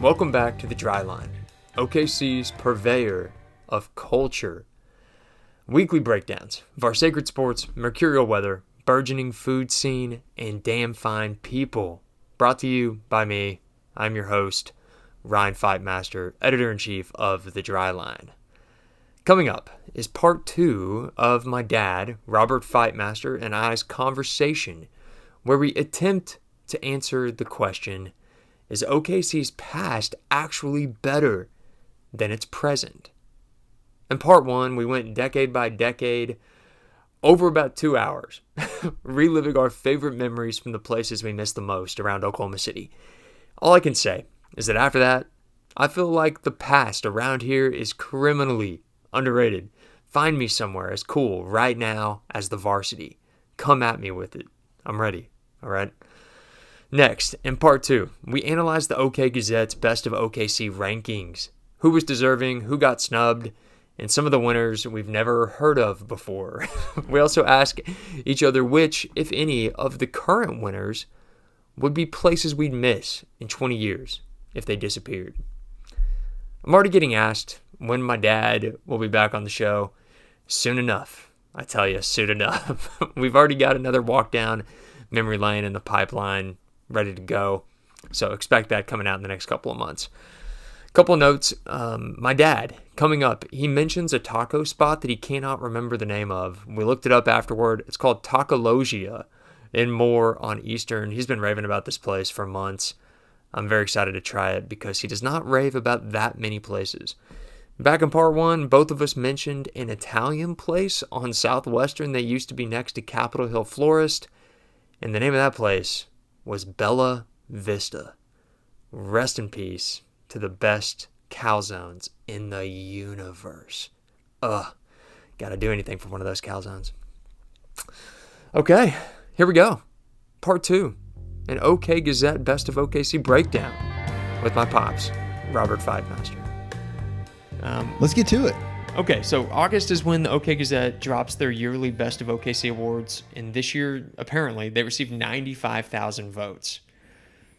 Welcome back to The Dry Line, OKC's purveyor of culture. Weekly breakdowns of our sacred sports, mercurial weather, burgeoning food scene, and damn fine people. Brought to you by me. I'm your host, Ryan Fightmaster, editor-in-chief of The Dry Line. Coming up is part 2 of my dad, Robert Fightmaster, and I's conversation, where we attempt to answer the question, is OKC's past actually better than its present? In part 1, we went decade by decade, over about 2 hours, reliving our favorite memories from the places we miss the most around Oklahoma City. All I can say is that after that, I feel like the past around here is criminally underrated. Find me somewhere as cool right now as the varsity. Come at me with it. I'm ready. All right? Next, in part 2, we analyzed the OK Gazette's Best of OKC rankings. Who was deserving, who got snubbed, and some of the winners we've never heard of before. We also ask each other which, if any, of the current winners would be places we'd miss in 20 years if they disappeared. I'm already getting asked when my dad will be back on the show. Soon enough. I tell you, soon enough. We've already got another walk down memory lane in the pipeline ready to go. So expect that coming out in the next couple of months. Couple notes. My dad, coming up, he mentions a taco spot that he cannot remember the name of. We looked it up afterward. It's called Tacologia in Moore on Eastern. He's been raving about this place for months. I'm very excited to try it because he does not rave about that many places. Back in part 1, both of us mentioned an Italian place on Southwestern that used to be next to Capitol Hill Florist, and the name of that place was Bella Vista. Rest in peace to the best calzones in the universe. Gotta do anything for one of those calzones. Okay, here we go. Part 2, an OK Gazette Best of OKC breakdown with my pops, Robert Fightmaster. Let's get to it. Okay, so August is when the OK Gazette drops their yearly Best of OKC awards, and this year, apparently, they received 95,000 votes.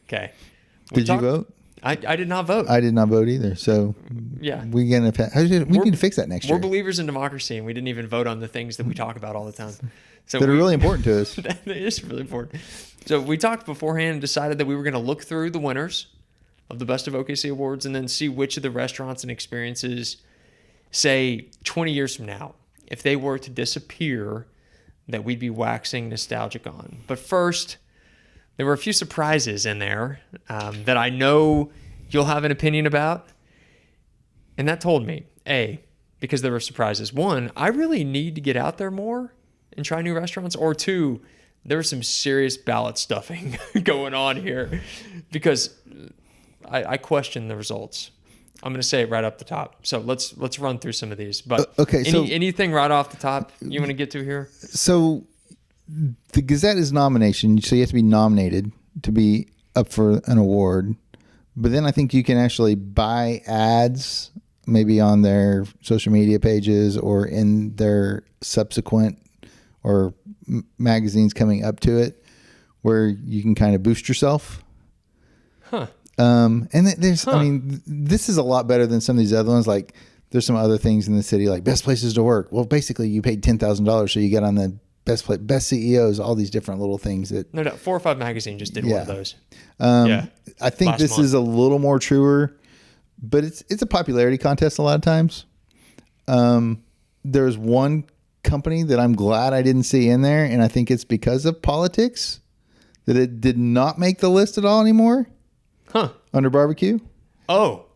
Okay. Did you vote? I did not vote. I did not vote either. So yeah, we need to fix that next year. We're believers in democracy, and we didn't even vote on the things that we talk about all the time. So that are really important to us. That is really important. So we talked beforehand and decided that we were going to look through the winners of the Best of OKC awards and then see which of the restaurants and experiences, say 20 years from now, if they were to disappear, that we'd be waxing nostalgic on. But first, there were a few surprises in there that I know you'll have an opinion about. And that told me, A, because there were surprises. 1, I really need to get out there more and try new restaurants. Or 2, there was some serious ballot stuffing going on here because I question the results. I'm going to say it right up the top. So let's run through some of these. But okay, anything right off the top you want to get to here? So the Gazette is nomination, so you have to be nominated to be up for an award. But then I think you can actually buy ads maybe on their social media pages or in their subsequent or magazines coming up to it where you can kind of boost yourself. Huh. And there's, I mean, this is a lot better than some of these other ones. Like there's some other things in the city, like best places to work. Well, basically you paid $10,000. So you get on the best CEOs, all these different little things that. No, 4 or 5 magazine just did one of those. I think this is a little more truer, but it's a popularity contest a lot of times. There's one company that I'm glad I didn't see in there. And I think it's because of politics that it did not make the list at all anymore. Huh. Under barbecue. Oh,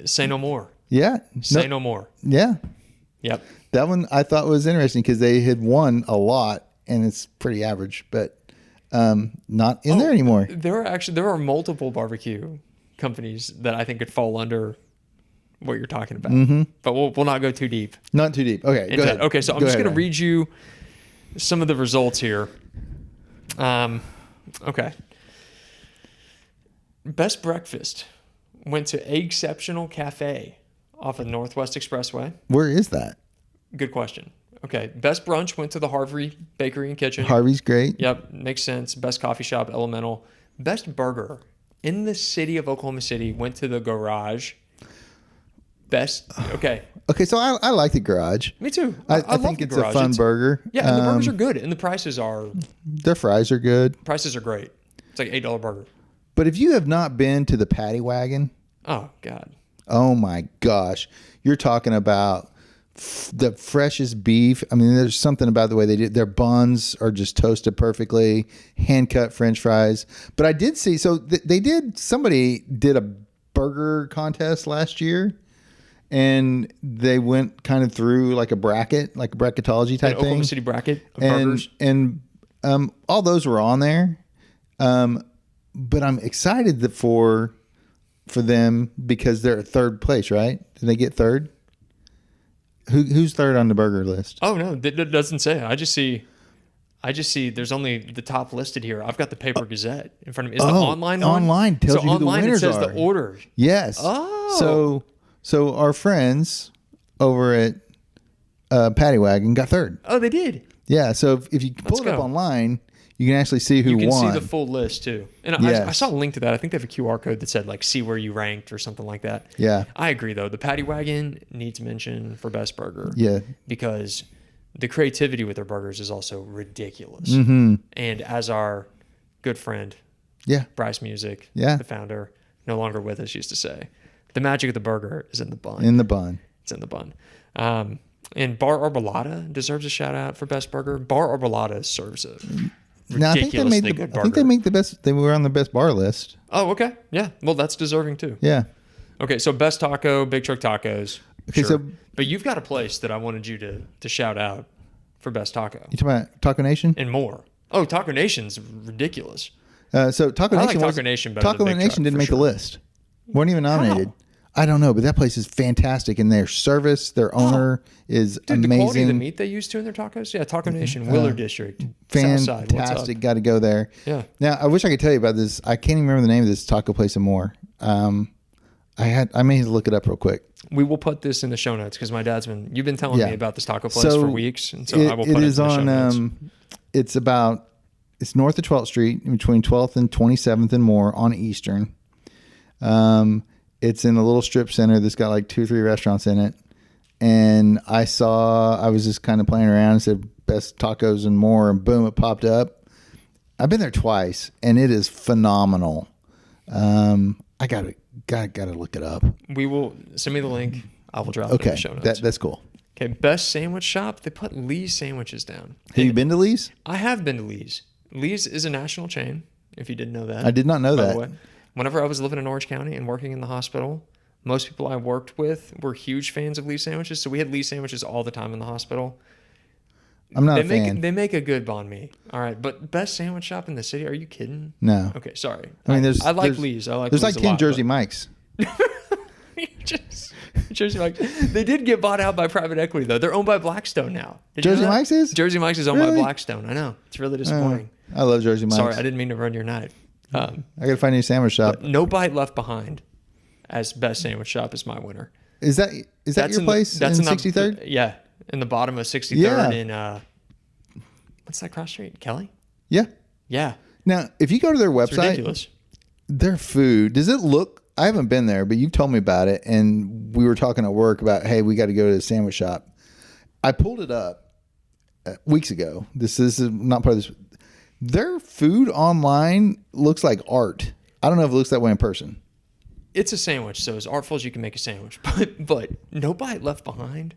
say no more. Yeah. Say no more. Yeah. Yep. That one I thought was interesting because they had won a lot and it's pretty average, but not in there anymore. There are multiple barbecue companies that I think could fall under what you're talking about, but we'll not go too deep. Not too deep. Okay. Go ahead. Okay. So I'm just going to read you some of the results here. Okay. Best breakfast went to Exceptional Cafe off of Northwest Expressway. Where is that? Good question. Okay. Best brunch went to the Harvey Bakery and Kitchen. Harvey's great. Yep. Makes sense. Best coffee shop, Elemental. Best burger in the city of Oklahoma City, went to the Garage. Best. Okay. Okay, so I like the Garage. Me too. I love think the it's Garage. a fun burger. Yeah, and the burgers are good, and the prices are Their fries are good. great. It's like $8 burger. But if you have not been to the Patty Wagon, Oh God. oh my gosh, you're talking about the freshest beef. I mean, there's something about the way they do. Their buns are just toasted perfectly, hand cut French fries. But I did see, so somebody did a burger contest last year. And they went kind of through like a bracket, like a bracketology type thing. Oklahoma City bracket of burgers. And all those were on there. But I'm excited for them because they're third place, right? Did they get third? Who's third on the burger list? Oh no, that doesn't say. I just see there's only the top listed here. I've got the paper Gazette in front of me. Is the online one? Online tells you who the winners it says are. the order. Yes. Oh. So our friends over at Patty Wagon got third. Oh, they did. Yeah. So if you pull it up online, you can actually see who won. You can see the full list too. And Yes. I saw a link to that. I think they have a QR code that said like see where you ranked or something like that. Yeah. I agree though. The Patty Wagon needs mention for best burger. Yeah. Because the creativity with their burgers is also ridiculous. Mm-hmm. And as our good friend, Yeah. Bryce Music, Yeah. the founder, no longer with us, used to say, the magic of the burger is in the bun. In the bun. It's in the bun. And Bar Arbolada deserves a shout out for best burger. Bar Arbolada serves a Now, ridiculously good burger. I think they make the best. They were on the best bar list. Oh, okay. Yeah. Well, that's deserving too. Yeah. Okay. So best taco, Big Truck Tacos. Okay, Sure. so- but you've got a place that I wanted you to shout out for best taco You talking about Taco Nation? and more. Oh, Taco Nation's ridiculous. So Taco I Nation. like Taco Nation better Taco than Big Nation Truck, didn't for make the sure. list. Weren't even nominated. I don't know, but that place is fantastic, and their service, their owner is Dude, the quality of the amazing. meat they use too in their tacos. Yeah, Taco Nation, Willard District, South Side. What's up? Fantastic. Got to go there. Yeah. Now, I wish I could tell you about this. I can't even remember the name of this taco place anymore. I may look it up real quick. We will put this in the show notes because you've been telling Yeah. me about this taco place for weeks, and so I will put it it is in the show on. notes. It's north of 12th Street, in between 12th and 27th and more on Eastern. It's in a little strip center that's got like 2 or 3 restaurants in it. And I was just kind of playing around and said best tacos and more, and boom, it popped up. I've been there twice, and it is phenomenal. I gotta look it up. We will send me the link. I will drop it in Okay, the show notes. that's cool. Okay, best sandwich shop. They put Lee's sandwiches down. Have you been to Lee's? I have been to Lee's. Lee's is a national chain. If you didn't know that, I did not know by that. the way. Whenever I was living in Orange County and working in the hospital, most people I worked with were huge fans of Lee's sandwiches. So we had Lee's sandwiches all the time in the hospital. I'm not a fan. They make a good banh mi. All right, but best sandwich shop in the city? Are you kidding? No. Okay, sorry. I mean, I like Lee's. I like there's Lee's like a 10 lot, Jersey but- Mike's. Jersey Mike's. They did get bought out by private equity though. They're owned by Blackstone now. Did you know Jersey that? Mike's is? Jersey Mike's is owned Really? by Blackstone. I know. It's really disappointing. I love Jersey Mike's. Sorry, I didn't mean to ruin your night. I gotta find a new sandwich shop. No Bite Left Behind as best sandwich shop is my winner. Is that your place? That's in the- 63rd? Yeah, in the bottom of 63rd Yeah. in what's that cross street? Kelly? Yeah. Yeah, Now, if you go to their it's website, ridiculous. their food, does it look? I haven't been there, but you've told me about it, and we were talking at work about, hey, we got to go to the sandwich shop. I pulled it up weeks ago. This is not part of this. Their food online looks like art. I don't know if it looks that way in person. It's a sandwich, so as artful as you can make a sandwich. But No Bite Left Behind,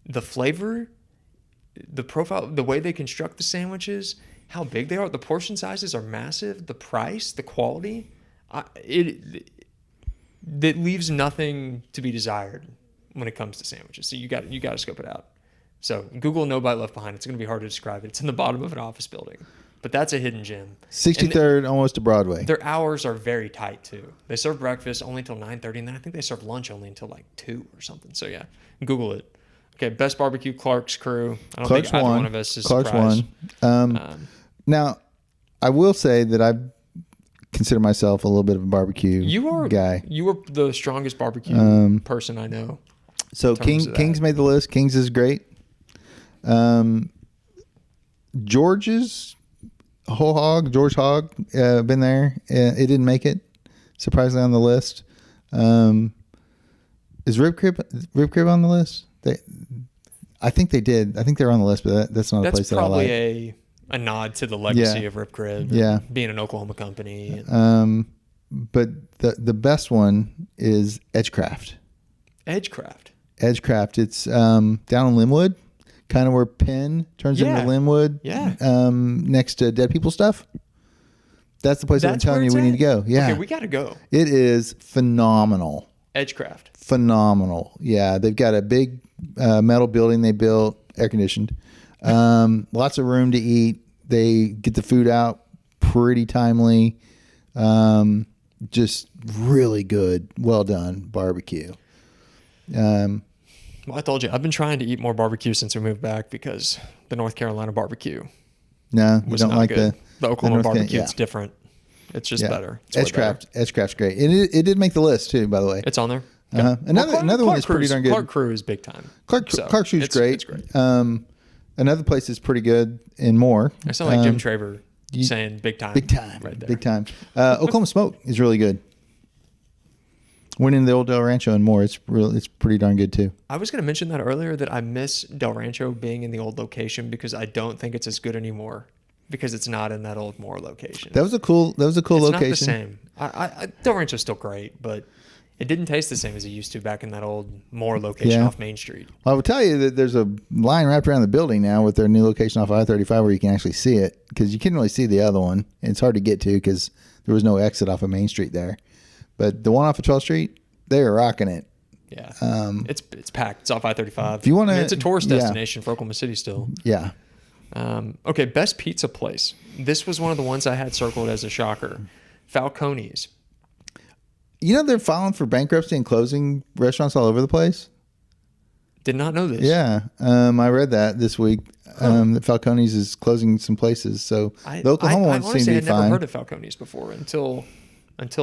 the flavor, the profile, the way they construct the sandwiches, how big they are, the portion sizes are massive, the price, the quality, that leaves nothing to be desired when it comes to sandwiches. So you got to scope it out. So Google No Bite Left Behind. It's going to be hard to describe it. It's in the bottom of an office building, but that's a hidden gem. 63rd, almost to Broadway. Their hours are very tight too. They serve breakfast only till 9:30, and then I think they serve lunch only until like 2 or something. So yeah, Google it. Okay, best barbecue, Clark's Crew. I don't Clark's think either won. one of us is Clark's surprised. won. Now, I will say that I consider myself a little bit of a barbecue guy. You are the strongest barbecue person I know. So terms of that. King's made the list. King's is great. George Hogg, been there. It didn't make it. surprisingly on the list. Is Rib Crib on the list? I think they did. I think they're on the list, but that's not a place that I like. That's probably a nod to the legacy of Rib Crib. Yeah. Being an Oklahoma company. But the best one is Edgecraft. Edgecraft. It's down in Linwood, kind of where Penn turns into Linwood. Yeah. Next to Dead People Stuff. That's the place I'm telling you we need to go. Yeah. Okay, we got to go. It is phenomenal. Edgecraft. Phenomenal. Yeah. They've got a big metal building they built, air conditioned. Lots of room to eat. They get the food out pretty timely. Just really good, well done barbecue. Well, I told you, I've been trying to eat more barbecue since we moved back because the North Carolina barbecue. No, you don't like good. The Oklahoma barbecue. Yeah. It's different. It's just better. Edgecraft's great. It did make the list too, by the way. It's on there. Another one is pretty darn good. Clark Crew is big time. Clark Crew's great. It's great. Another place is pretty good and more. I sound like Jim Traver saying big time. Big time. Right there. Big time. Oklahoma Smoke is really good. Went in the old Del Rancho and more. It's pretty darn good too. I was going to mention that earlier that I miss Del Rancho being in the old location because I don't think it's as good anymore because it's not in that old Moore location. That was a cool location. It's not the same. Del Rancho's still great, but it didn't taste the same as it used to back in that old Moore location off Main Street. Well, I will tell you that there's a line wrapped around the building now with their new location off I-35 where you can actually see it because you couldn't really see the other one. It's hard to get to because there was no exit off of Main Street there. But the one off of 12th Street, they are rocking it. Yeah, it's packed. It's off I-35. If you want to, it's a tourist destination for Oklahoma City still. Yeah. Okay, best pizza place. This was one of the ones I had circled as a shocker. Falcone's. You know they're filing for bankruptcy and closing restaurants all over the place? Did not know this. Yeah. I read that this week. That Falcone's is closing some places. So the Oklahoma ones seem to be fine. I never heard of Falcone's before until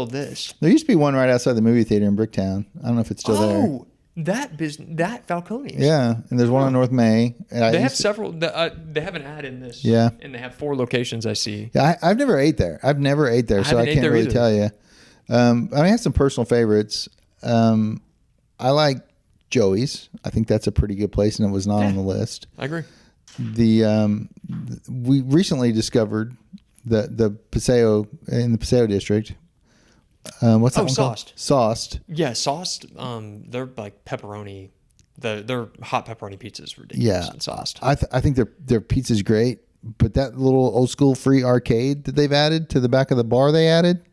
this. There used to be one right outside the movie theater in Bricktown. I don't know if it's still there. Oh, that Falcone's. Yeah, and there's one on North May. They have several. They have an ad in this. Yeah. And they have 4 locations I see. Yeah, I've never ate there. So I can't really tell you. I have some personal favorites. I like Joey's. I think that's a pretty good place, and it was not on the list. I agree. We recently discovered the Paseo in the Paseo district. What's that one called? Sauced. Yeah, sauced. They're like pepperoni. Their hot pepperoni pizza is ridiculous. And sauced. I think their pizza's great, but that little old school free arcade that they've added to the back of the bar they added.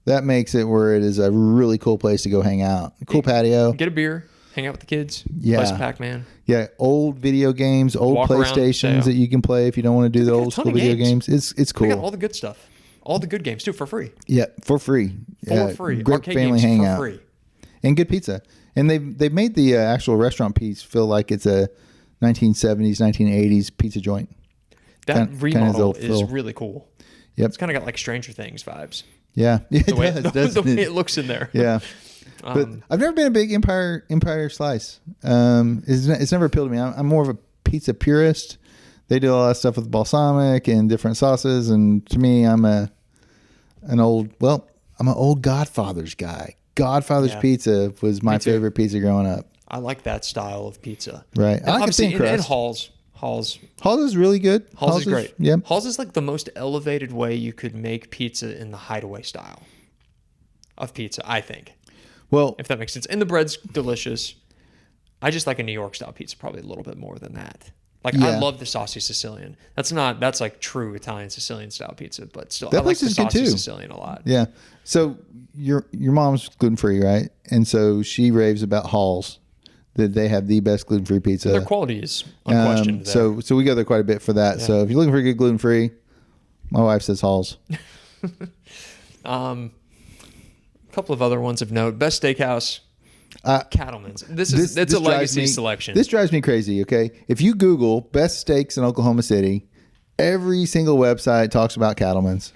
That makes it where it is a really cool place to go hang out. Cool patio. Get a beer. Hang out with the kids. Yeah. Play some Pac-Man. Yeah. Old video games. Old Walk PlayStations that you can play if you don't want to do the old school video games. It's cool. They got all the good stuff. All the good games too for free. Yeah, for free. Great arcade family games hangout. for free. And good pizza. And they've made the actual restaurant piece feel like it's a 1970s, 1980s pizza joint. That remodel is really cool. Yep. It's kind of got like Stranger Things vibes. Yeah, the way it looks in there. Yeah, but I've never been a big Empire Slice. It's never appealed to me. I'm more of a pizza purist. They do a lot of stuff with balsamic and different sauces, and to me, I'm an old Godfather's guy. Godfather's pizza was my favorite pizza growing up. I like that style of pizza. Right, And I like the thin crust. And Hall's is really good. Hall's is great. Yeah. Hall's is like the most elevated way you could make pizza in the hideaway style of pizza, I think. Well, if that makes sense. And the bread's delicious. I just like a New York style pizza probably a little bit more than that. I love the saucy Sicilian. That's like true Italian Sicilian style pizza, but still I like the saucy Sicilian a lot. Yeah. So your mom's gluten free, right? And so she raves about Hall's. That they have the best gluten-free pizza. Their quality is unquestioned. So we go there quite a bit for that. Yeah. So if you're looking for good gluten-free, my wife says Hall's. A couple of other ones of note. Best steakhouse, Cattleman's. It's a legacy selection. This drives me crazy, okay? If you Google best steaks in Oklahoma City, every single website talks about Cattleman's.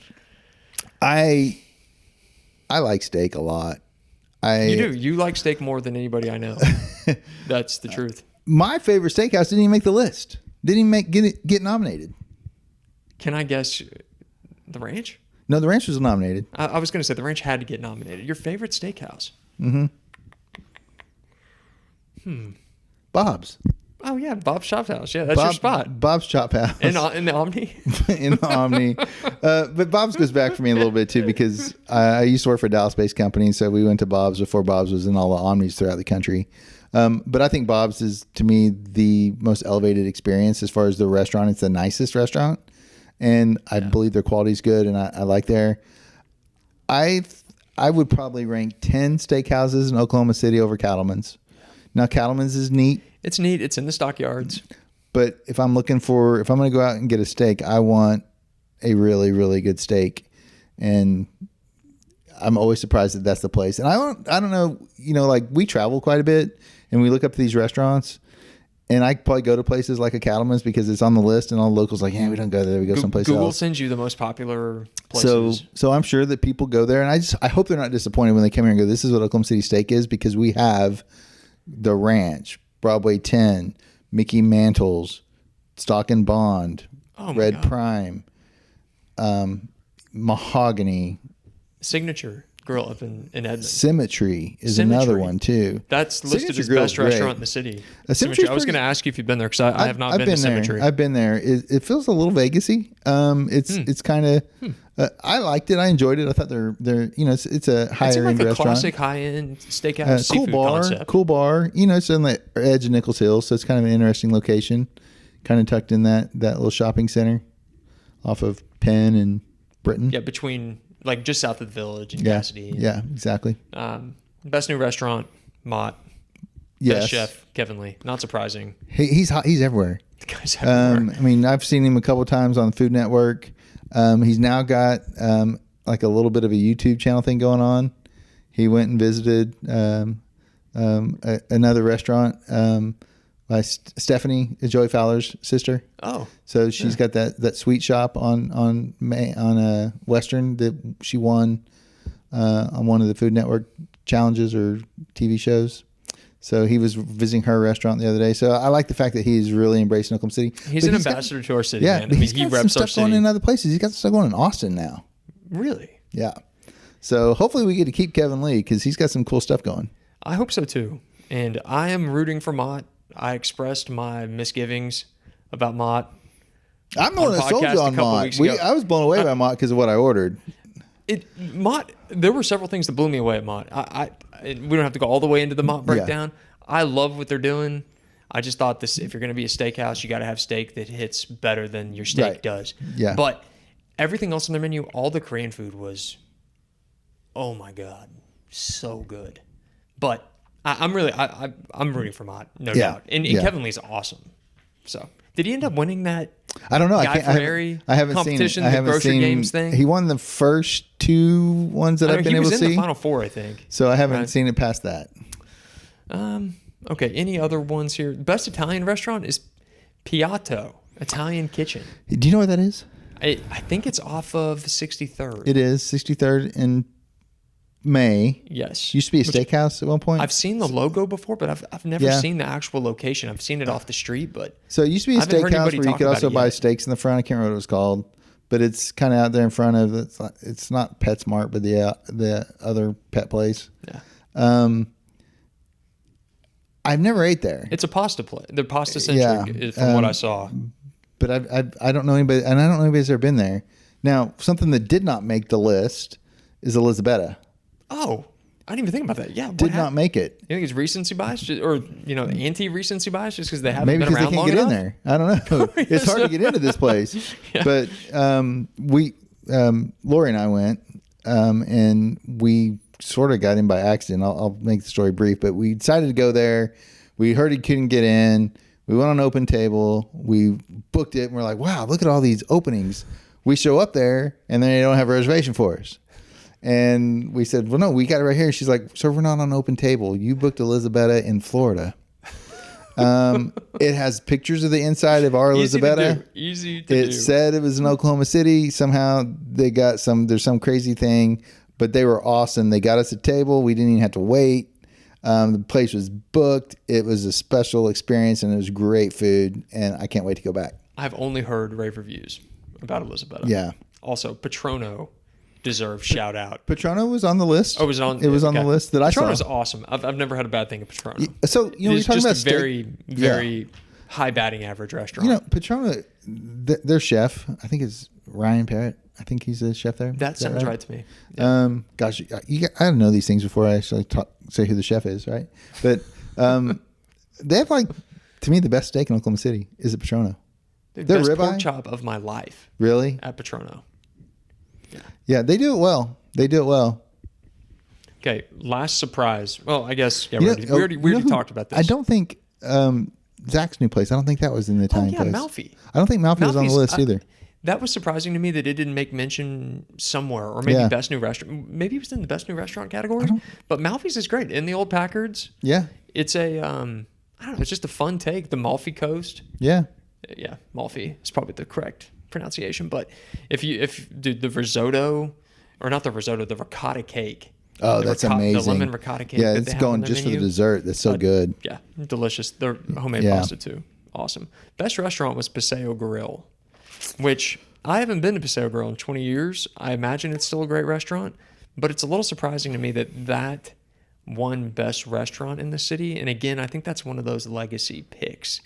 I like steak a lot. You do. You like steak more than anybody I know. That's the truth. My favorite steakhouse didn't even make the list. Didn't even get nominated. Can I guess the Ranch? No, the Ranch was nominated. I was going to say the Ranch had to get nominated. Your favorite steakhouse? Bob's. Oh yeah, Bob's Chop House. Yeah, that's your spot. Bob's Chop House. In the Omni? In the Omni. But Bob's goes back for me a little bit too, because I used to work for a Dallas-based company, so we went to Bob's before Bob's was in all the Omnis throughout the country. But I think Bob's is, to me, the most elevated experience as far as the restaurant. It's the nicest restaurant, and I believe their quality is good, and I like there. I would probably rank 10 steakhouses in Oklahoma City over Cattleman's. Now, Cattleman's is neat. It's neat. It's in the stockyards. But if I'm going to go out and get a steak, I want a really, really good steak. And I'm always surprised that that's the place. And I don't know, like we travel quite a bit and we look up these restaurants, and I probably go to places like a Cattleman's because it's on the list, and all the locals are like, yeah, we don't go there. We go someplace else. Google sends you the most popular places. So I'm sure that people go there, and I hope they're not disappointed when they come here and go, this is what Oklahoma City steak is, because we have the Ranch, Broadway 10, Mickey Mantle's, Stock and Bond, Red Prime, Mahogany, Signature Grill up in Edmond. Symmetry is another one too. That's listed as best restaurant in the city. Symmetry. I was going to ask you if you've been there, because I have not been to Symmetry. I've been there. It feels a little Vegas-y. It's kind of. I liked it. I enjoyed it. I thought they're it's a higher end restaurant. Classic high end steakhouse seafood concept. Cool bar. It's on the edge of Nichols Hill, so it's kind of an interesting location. Kind of tucked in that little shopping center off of Penn and Britain. Yeah, between just south of the Village and Cassidy. Yeah, exactly. Best new restaurant, Mott. Yes. Best chef, Kevin Lee. Not surprising. He's hot. He's everywhere. The guy's everywhere. I've seen him a couple of times on the Food Network. He's now got like a little bit of a YouTube channel thing going on. He went and visited another restaurant by Stephanie, Joey Fowler's sister. Oh, so she's got that sweet shop on Western that she won on one of the Food Network challenges or TV shows. So he was visiting her restaurant the other day. So I like the fact that he's really embracing Oklahoma City. He's an ambassador to our city, man. But he reps some our stuff city. going in other places. He's got stuff going in Austin now. Really? Yeah. So hopefully we get to keep Kevin Lee, because he's got some cool stuff going. I hope so too. And I am rooting for Mott. I expressed my misgivings about Mott. I'm the one that sold you on Mott. I was blown away by Mott because of what I ordered. Mott, there were several things that blew me away at Mott. We don't have to go all the way into the Mott breakdown. Yeah. I love what they're doing. I just thought if you're going to be a steakhouse, you got to have steak that hits better than your steak does. Yeah. But everything else on their menu, all the Korean food was, oh my God, so good. But I'm rooting for Mott, no doubt. And Kevin Lee's awesome. So did he end up winning that? I don't know. Guy Fieri I haven't competition, seen. I haven't grocery seen games thing. He won the first two ones that I've been able to see. He was in the Final Four, I think. So I haven't seen it past that. Okay. Any other ones here? Best Italian restaurant is Piatto Italian Kitchen. Do you know what that is? I think it's off of 63rd. It is 63rd and May. Yes. Used to be a steakhouse at one point. I've seen the logo before, but I've never seen the actual location. I've seen it off the street, but so it used to be a steakhouse where you could also buy steaks in the front. I can't remember what it was called, but it's kind of out there in front of it's not PetSmart, but the other pet place. Yeah. I've never ate there. It's a pasta place. They're pasta centric from what I saw. But I don't know anybody, and I don't know anybody that's ever been there. Now, something that did not make the list is Elizabetta. Oh, I didn't even think about that. Yeah, did not make it. You think it's recency bias, or anti-recency bias, just because they haven't maybe been around they can't long get enough? in there. I don't know. It's hard to get into this place. Yeah. But Lori and I went, and we sort of got in by accident. I'll make the story brief, but we decided to go there. We heard he couldn't get in. We went on open table. We booked it, and we're like, wow, look at all these openings. We show up there, and they don't have a reservation for us. And we said, well, no, we got it right here. She's like, sir, we're not on open table. You booked Elizabetta in Florida. It has pictures of the inside of our Elizabetta. Easy to do. It said it was in Oklahoma City. Somehow they got there's some crazy thing, but they were awesome. They got us a table. We didn't even have to wait. The place was booked. It was a special experience, and it was great food, and I can't wait to go back. I've only heard rave reviews about Elizabetta. Yeah. Also, Patrono deserves shout out. Patrono was on the list. Oh, it was on the list that I saw. Patrono's awesome. I've never had a bad thing at Patrono. So, you know, it's you're talking just about a very high batting average restaurant. You know, Patrono, their chef, I think it's Ryan Parrott. I think he's the chef there. That sounds right to me. Yeah. Gosh, I didn't know these things before I actually say who the chef is, right? But they have, like, to me, the best steak in Oklahoma City is at Patrono. The best pork chop of my life. Really? At Patrono. Yeah, they do it well. Okay, last surprise. Well, I guess we already talked about this. I don't think Zach's new place. I don't think that was in the Italian place. Malfi. I don't think Malfi was on the list either. That was surprising to me that it didn't make mention somewhere, or maybe best new restaurant. Maybe it was in the best new restaurant category. But Malfi's is great in the Old Packards. Yeah, it's a I don't know. It's just a fun take. The Malfi Coast. Yeah, Malfi is probably the correct pronunciation. But if the risotto, or not the risotto, the ricotta cake. Oh, that's amazing. The lemon ricotta cake. Yeah, it's going just for the dessert. That's so good. Yeah, delicious. Their homemade pasta too. Awesome. Best restaurant was Paseo Grill, which I haven't been to Paseo Grill in 20 years. I imagine it's still a great restaurant, but it's a little surprising to me that won best restaurant in the city. And again, I think that's one of those legacy picks,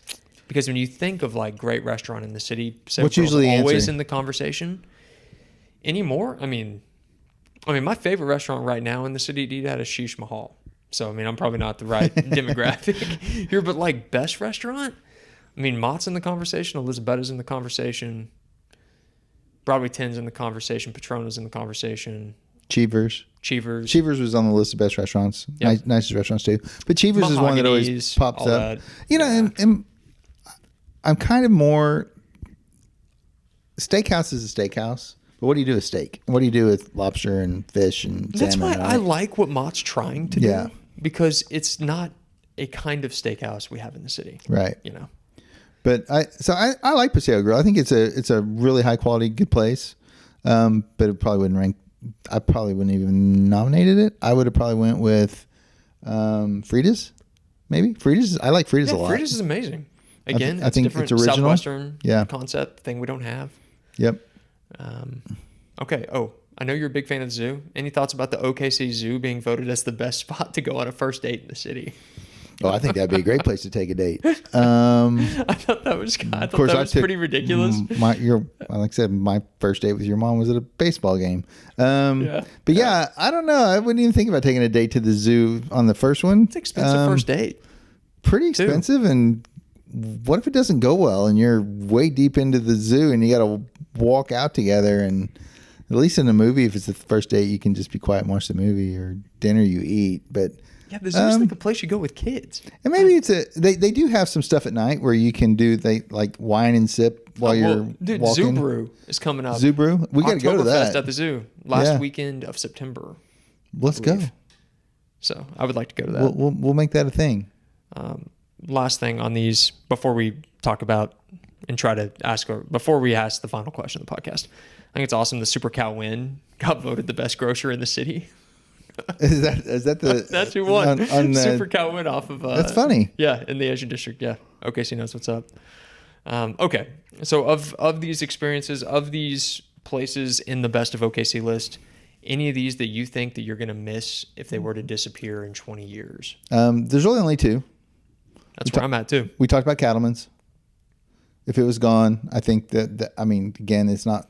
because when you think of like great restaurant in the city, Paseo Grill's always in the conversation. Anymore, I mean, my favorite restaurant right now in the city to eat at is Sheesh Mahal. So, I mean, I'm probably not the right demographic here, but like best restaurant, I mean, Mott's in the conversation, Elisabetta's in the conversation, Broadway 10's in the conversation, Patrona's in the conversation. Cheevers was on the list of best restaurants, nicest restaurants too. But Cheevers is one that always pops up. You know, and I'm kind of more, steakhouse is a steakhouse. But what do you do with steak? What do you do with lobster and fish and salmon? That's why I like what Mott's trying to do, because it's not a kind of steakhouse we have in the city, right? You know. But I like Paseo Grill. I think it's a really high quality, good place. But it probably wouldn't rank. I probably wouldn't even nominated it. I would have probably went with Frida's, maybe. Frida's. I like Frida's a lot. Frida's is amazing. Again, I think it's original. Southwestern concept thing we don't have. Yep. Okay. Oh, I know you're a big fan of the zoo. Any thoughts about the OKC Zoo being voted as the best spot to go on a first date in the city? Oh, I think that'd be a great place to take a date. I thought that was pretty ridiculous. Like I said, my first date with your mom was at a baseball game. But I don't know. I wouldn't even think about taking a date to the zoo on the first one. It's an expensive first date. Pretty expensive. And what if it doesn't go well and you're way deep into the zoo and you got to walk out together? And at least in a movie, if it's the first date, you can just be quiet and watch the movie, or dinner you eat. But yeah, the zoo's like a place you go with kids. And maybe they do have some stuff at night where you can do like wine and sip while you're walking. Zoo Brew is coming up. Zoo Brew? We got to go to that. At the zoo last weekend of September. Let's go. So I would like to go to that. We'll make that a thing. Last thing on these before we talk about and try to ask, or before we ask the final question of the podcast, I think it's awesome the Super Cow Win got voted the best grocer in the city. Is that the that's who won on Super Cow Win off of that's funny. Yeah, in the Asian district. Yeah, OKC knows what's up. Okay, so of these experiences, of these places in the best of OKC list, any of these that you think that you're going to miss if they were to disappear in 20 years? There's really only two. That's where I'm at too. We talked about Cattleman's. If it was gone, I think that I mean, again, it's not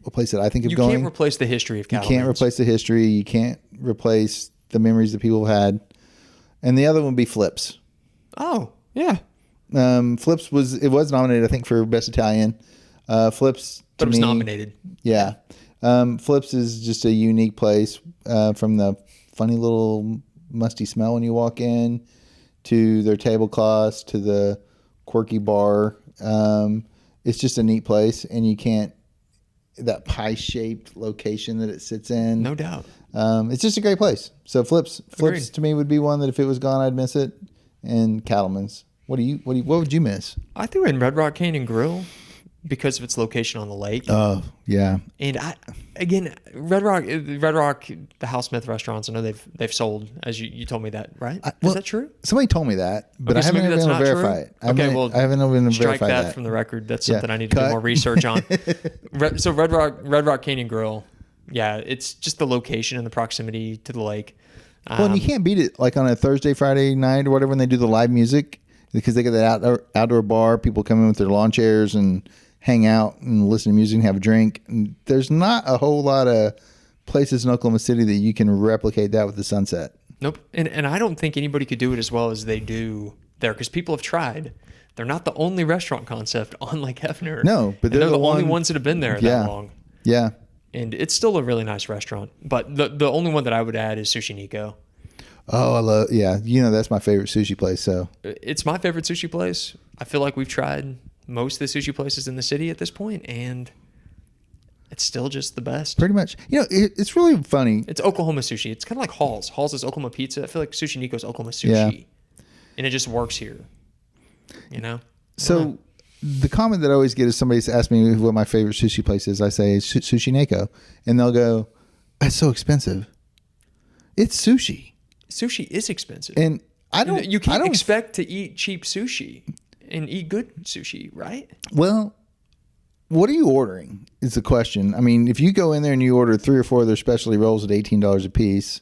a place that I think of going. You can't replace the history of Cattleman's. You can't replace the history. You can't replace the memories that people have had. And the other one would be Flips. Oh, yeah. Flips was nominated, I think, for Best Italian. Flips, but it was nominated. Yeah. Flips is just a unique place, from the funny little musty smell when you walk in, to their tablecloths, to the quirky bar. It's just a neat place, and you can't, that pie-shaped location that it sits in. No doubt. It's just a great place. So Flips to me would be one that if it was gone, I'd miss it. And Cattleman's. What would you miss? I threw in Red Rock Canyon Grill because of its location on the lake. Oh, yeah. And Red Rock, the Hal Smith restaurants, I know they've sold, as you told me that, right? Is that true? Somebody told me that, but I haven't been able to verify it. I haven't been able to verify that from the record. That's something I need to do more research on. So Red Rock Canyon Grill, Yeah, it's just the location and the proximity to the lake. Well, and you can't beat it like on a Thursday, Friday night or whatever when they do the live music, because they get that outdoor bar. People come in with their lawn chairs and hang out and listen to music and have a drink. And there's not a whole lot of places in Oklahoma City that you can replicate that with the Sunset. Nope. And I don't think anybody could do it as well as they do there, because people have tried. They're not the only restaurant concept on Lake Hefner. No, but they're the only ones that have been there that long. Yeah. And it's still a really nice restaurant. But the only one that I would add is Sushi Nico. Oh, I love, yeah. That's my favorite sushi place. So it's my favorite sushi place. I feel like we've tried most of the sushi places in the city at this point, and it's still just the best. Pretty much. It's really funny. It's Oklahoma sushi. It's kind of like Hall's. Hall's is Oklahoma pizza. I feel like Sushi Nico is Oklahoma sushi. Yeah. And it just works here. So the comment that I always get is somebody's asked me what my favorite sushi place is. I say Sushi Nico. And they'll go, that's so expensive. It's sushi. Sushi is expensive. And you can't expect to eat cheap sushi and eat good sushi, right? Well, what are you ordering is the question. I mean, if you go in there and you order 3 or 4 of their specialty rolls at $18 a piece,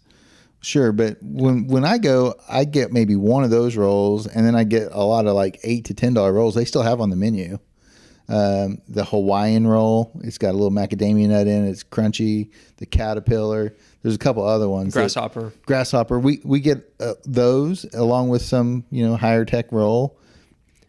sure. But when I go, I get maybe one of those rolls, and then I get a lot of like $8 to $10 rolls they still have on the menu. The Hawaiian roll, it's got a little macadamia nut in it. It's crunchy. The caterpillar. There's a couple other ones. Grasshopper. We get those along with some higher tech roll,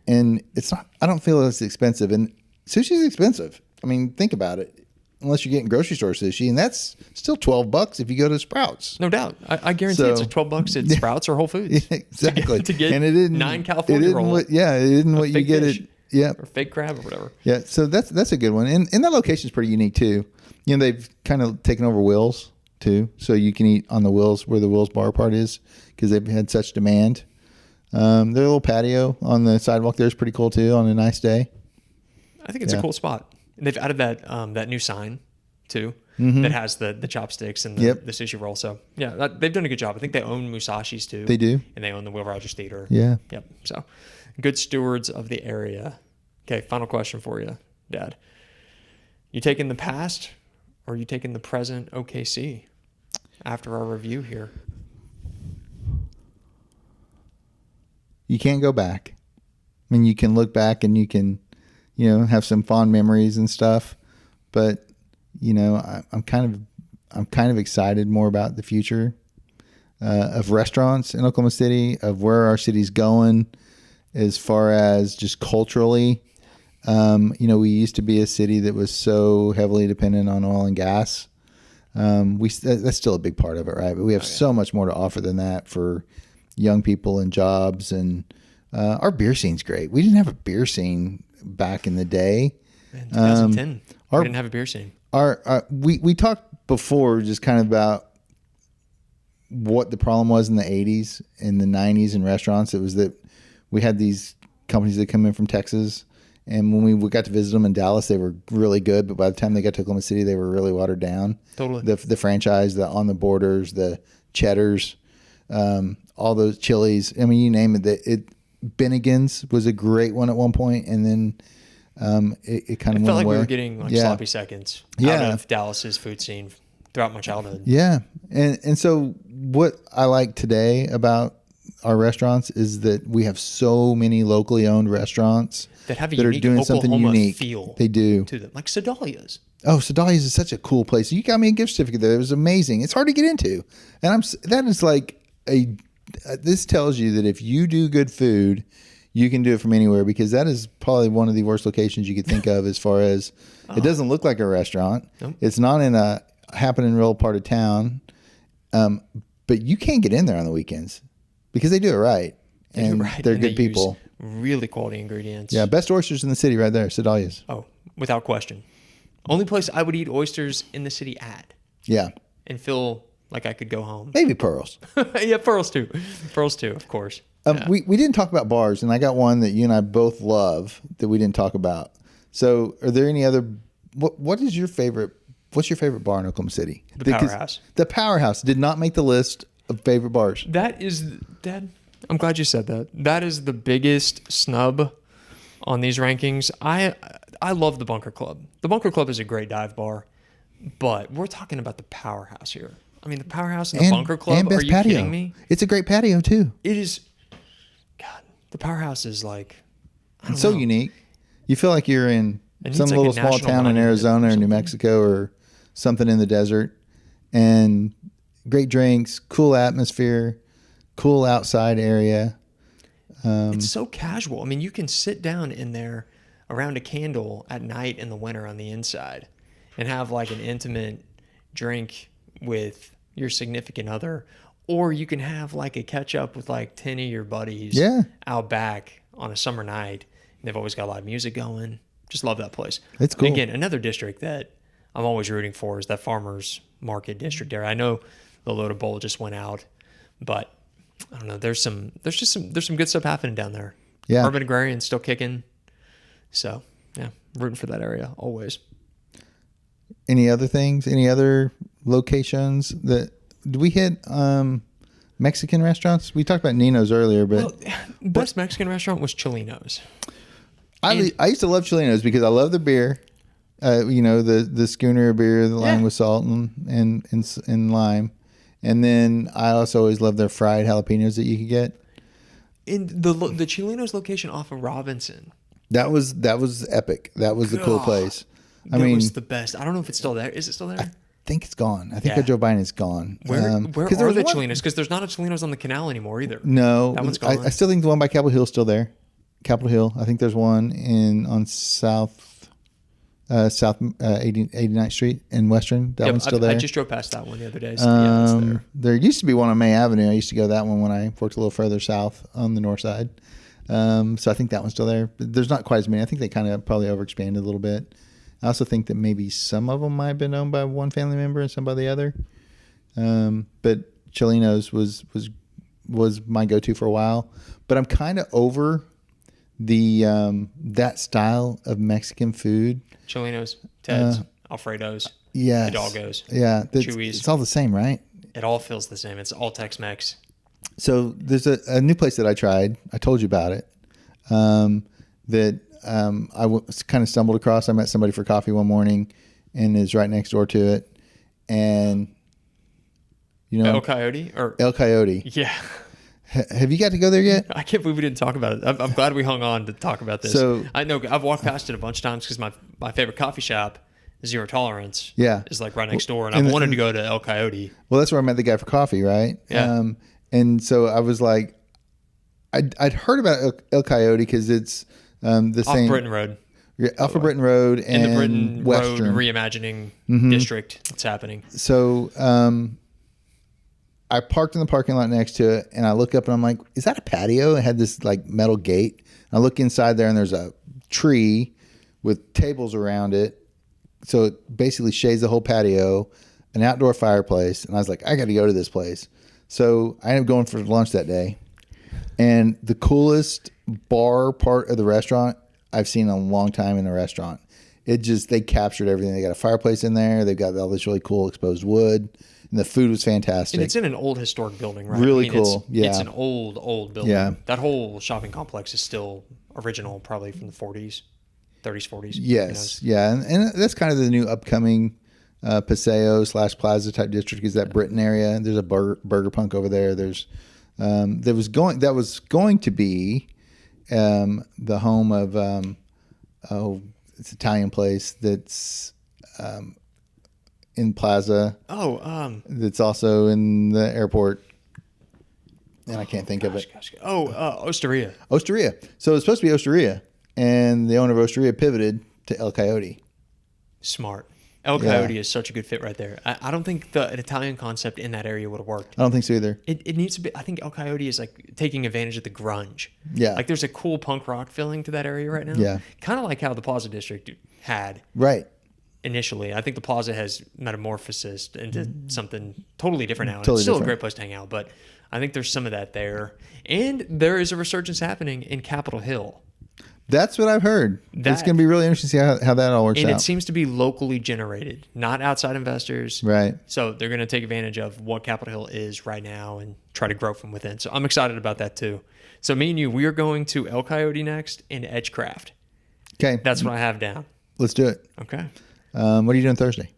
and it's not. I don't feel it's expensive, and sushi's expensive. I mean, think about it. Unless you're getting grocery store sushi, and that's still $12 if you go to Sprouts. No doubt. I guarantee it's like $12 at Sprouts or Whole Foods. Yeah, exactly. To get and it isn't 9 California rolls. It isn't what you get fish, at. Yeah. Or fake crab or whatever. Yeah. So that's a good one. And that location is pretty unique too. They've kind of taken over Will's too. So you can eat on the Will's where the Will's bar part is because they've had such demand. Their little patio on the sidewalk there is pretty cool too on a nice day. I think it's a cool spot. And they've added that new sign too that has the chopsticks and the sushi roll. So yeah, they've done a good job. I think they own Musashi's too. They do. And they own the Will Rogers Theater. Yeah. Yep. So good stewards of the area. Okay, final question for you, Dad. You taking the past or you taking the present OKC after our review here? You can't go back. I mean, you can look back and you can, have some fond memories and stuff, but I'm kind of excited more about the future of restaurants in Oklahoma City, of where our city's going as far as just culturally. We used to be a city that was so heavily dependent on oil and gas. That's still a big part of it, right? But we have so much more to offer than that for young people and jobs. And our beer scene's great. We didn't have a beer scene back in the day. In 2010, we didn't have a beer scene. We talked before just kind of about what the problem was in the 80s and the 90s in restaurants. It was that we had these companies that come in from Texas, and when we got to visit them in Dallas, they were really good, but by the time they got to Oklahoma City, they were really watered down. Totally. The franchise, the On the Borders, the Cheddars, all those Chili's. I mean, you name it. Bennigan's was a great one at one point, and then it kind of went felt like away. we were getting sloppy seconds out of Dallas's food scene throughout my childhood. Yeah, and so what I like today about our restaurants is that we have so many locally owned restaurants that have a that are doing Oklahoma something unique. Feel they do to them, like Sedalia's. Oh, Sedalia's is such a cool place. You got me a gift certificate there. It was amazing. It's hard to get into, and that is like this tells you that if you do good food, you can do it from anywhere, because that is probably one of the worst locations you could think of as far as it doesn't look like a restaurant. Nope. It's not in a happening real part of town, but you can't get in there on the weekends because they do it right. They're good people. Really quality ingredients. Yeah, best oysters in the city right there, Sedalia's. Oh, without question. Only place I would eat oysters in the city at. Yeah. And feel like I could go home. Maybe Pearls. Yeah, Pearls too. Pearls too, of course. Yeah. We didn't talk about bars, and I got one that you and I both love that we didn't talk about. So are there any other, what's your favorite bar in Oklahoma City? The Powerhouse. The Powerhouse did not make the list of favorite bars. Dad, I'm glad you said that. That is the biggest snub on these rankings. I love the Bunker Club. The Bunker Club is a great dive bar, But we're talking about the Powerhouse here. I mean, the Powerhouse and the Bunker Club. And best Are you patio. kidding me? It's a great patio too. It is. God, the Powerhouse is like. It's so unique. You feel like you're in It some needs like little a small national town in monument Arizona or or New something. Mexico or something in the desert, and great drinks, cool atmosphere, cool outside area. It's so casual. I mean, you can sit down in there around a candle at night in the winter on the inside and have like an intimate drink with your significant other, or you can have like a catch up with like 10 of your buddies out back on a summer night. And they've always got live music going. Just love that place. It's cool. And again, another district that I'm always rooting for is that farmers market district area. I know the Loaded Bowl just went out, but I don't know. There's some good stuff happening down there. Yeah. Urban Agrarian still kicking. So yeah, rooting for that area always. Any other things? Any other locations that did we hit? Mexican restaurants. We talked about Nino's earlier, but Best Mexican restaurant was Cholinos. I used to love Cholinos because I love the beer. The schooner beer, the lime with salt and lime. And then I also always loved their fried jalapenos that you could get. In the Cholinos location off of Robinson. That was epic. That was the cool place. I mean, it was the best. I don't know if it's still there. Is it still there? I think it's gone. I think I drove by and it's gone. Where are the Cholinos? Because there's not a Cholinos on the canal anymore either. No. That one's gone. I still think the one by Capitol Hill is still there. Capitol Hill. I think there's one on South 89th Street in Western. That one's still there. I just drove past that one the other day. So yeah, it's there. There used to be one on May Avenue. I used to go to that one when I worked a little further south on the north side. So I think that one's still there. But there's not quite as many. I think they kind of probably overexpanded a little bit. I also think that maybe some of them might have been owned by one family member and some by the other. But Cholinos was my go-to for a while. But I'm kind of over that style of Mexican food. Cholinos, Ted's, Alfredo's, yes, Hidalgo's, yeah, Chewy's. It's all the same, right? It all feels the same. It's all Tex-Mex. So there's a new place that I tried. I told you about it. Kind of stumbled across. I met somebody for coffee one morning, and is right next door to it. And El Coyote El Coyote. Yeah. Have you got to go there yet? I can't believe we didn't talk about it. I'm glad we hung on to talk about this. So I know I've walked past it a bunch of times because my favorite coffee shop, Zero Tolerance, is like right next door, and I've wanted to go to El Coyote. Well, that's where I met the guy for coffee, right? Yeah. And so I was like, I'd heard about El Coyote because it's the same. Off Britton Road. Off of Britton Road and the Britton Western. Road reimagining district that's happening. So I parked in the parking lot next to it, and I look up and I'm like, is that a patio? It had this like metal gate. And I look inside there and there's a tree with tables around it. So it basically shades the whole patio, an outdoor fireplace. And I was like, I got to go to this place. So I ended up going for lunch that day. And the coolest bar part of the restaurant I've seen in a long time in a restaurant. They captured everything. They got a fireplace in there. They've got all this really cool exposed wood. And the food was fantastic. And it's in an old historic building, right? Really cool. It's an old building. Yeah. That whole shopping complex is still original, probably from the 40s, 30s, 40s. Yes. Yeah. And that's kind of the new upcoming Paseo / Plaza type district is that Britton area. There's a Burger Punk over there. There's that was going to be the home of it's an Italian place that's in Plaza. That's also in the airport. And I can't think of it. Osteria. Osteria. So it's supposed to be Osteria. And the owner of Osteria pivoted to El Coyote. Smart. El Coyote is such a good fit right there. I don't think an Italian concept in that area would have worked. I don't think so either. It needs to be. I think El Coyote is like taking advantage of the grunge. Yeah. Like there's a cool punk rock feeling to that area right now. Yeah. Kind of like how the Plaza District had. Right. Initially, I think the Plaza has metamorphosed into something totally different now. Totally It's still different. a great place to hang out, but I think there's some of that there. And there is a resurgence happening in Capitol Hill. That's what I've heard. It's going to be really interesting to see how that all works out. And it seems to be locally generated, not outside investors. Right. So they're going to take advantage of what Capitol Hill is right now and try to grow from within. So I'm excited about that too. So me and you, we are going to El Coyote next and Edgecraft. Okay. That's what I have down. Let's do it. Okay. What are you doing Thursday?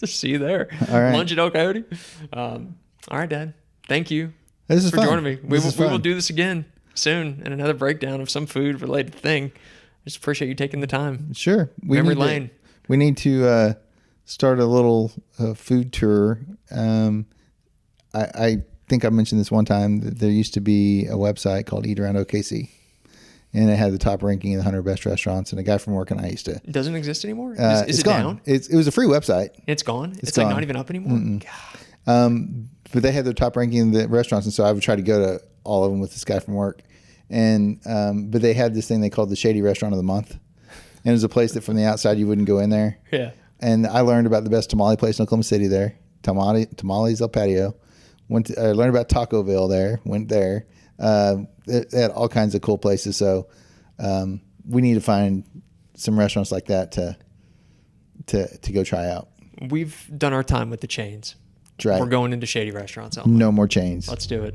Just see you there. All right. Lunch at El Coyote. All right, Dad. Thank you This is for fun. joining me. We This is will fun. do this again soon in another breakdown of some food related thing. I just appreciate you taking the time. Sure. Memory lane. We need to start a little food tour. I think I mentioned this one time that there used to be a website called Eat Around OKC, and it had the top ranking of the 100 best restaurants. And a guy from work and I used to. It doesn't exist anymore? Is It's it gone. down? It was a free website. It's gone? It's gone. like not even up anymore? God. But they had their top ranking in the restaurants, and so I would try to go to all of them with this guy from work. And but they had this thing they called the Shady Restaurant of the Month, and it was a place that from the outside you wouldn't go in there. Yeah. And I learned about the best tamale place in Oklahoma City there, Tamales El Patio. I learned about Tacoville there. Went there. They had all kinds of cool places. So we need to find some restaurants like that to go try out. We've done our time with the chains. Right. We're going into shady restaurants. Only. No more chains. Let's do it.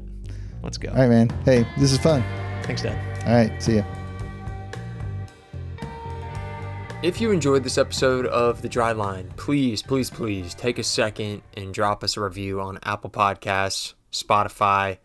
Let's go. All right, man. Hey, this is fun. Thanks, Dad. All right. See ya. If you enjoyed this episode of The Dry Line, please take a second and drop us a review on Apple Podcasts, Spotify,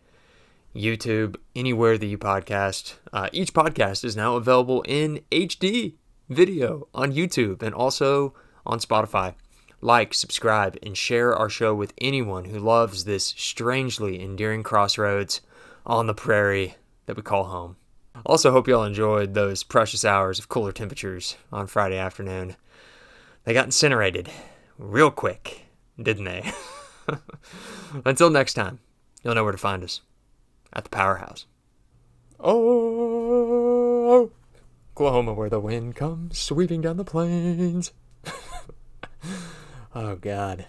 YouTube, anywhere that you podcast. Each podcast is now available in HD video on YouTube and also on Spotify. Like, subscribe, and share our show with anyone who loves this strangely endearing crossroads on the prairie that we call home. Also, hope y'all enjoyed those precious hours of cooler temperatures on Friday afternoon. They got incinerated real quick, didn't they? Until next time, you'll know where to find us. At the Powerhouse. Oh, Oklahoma, where the wind comes sweeping down the plains. Oh, God.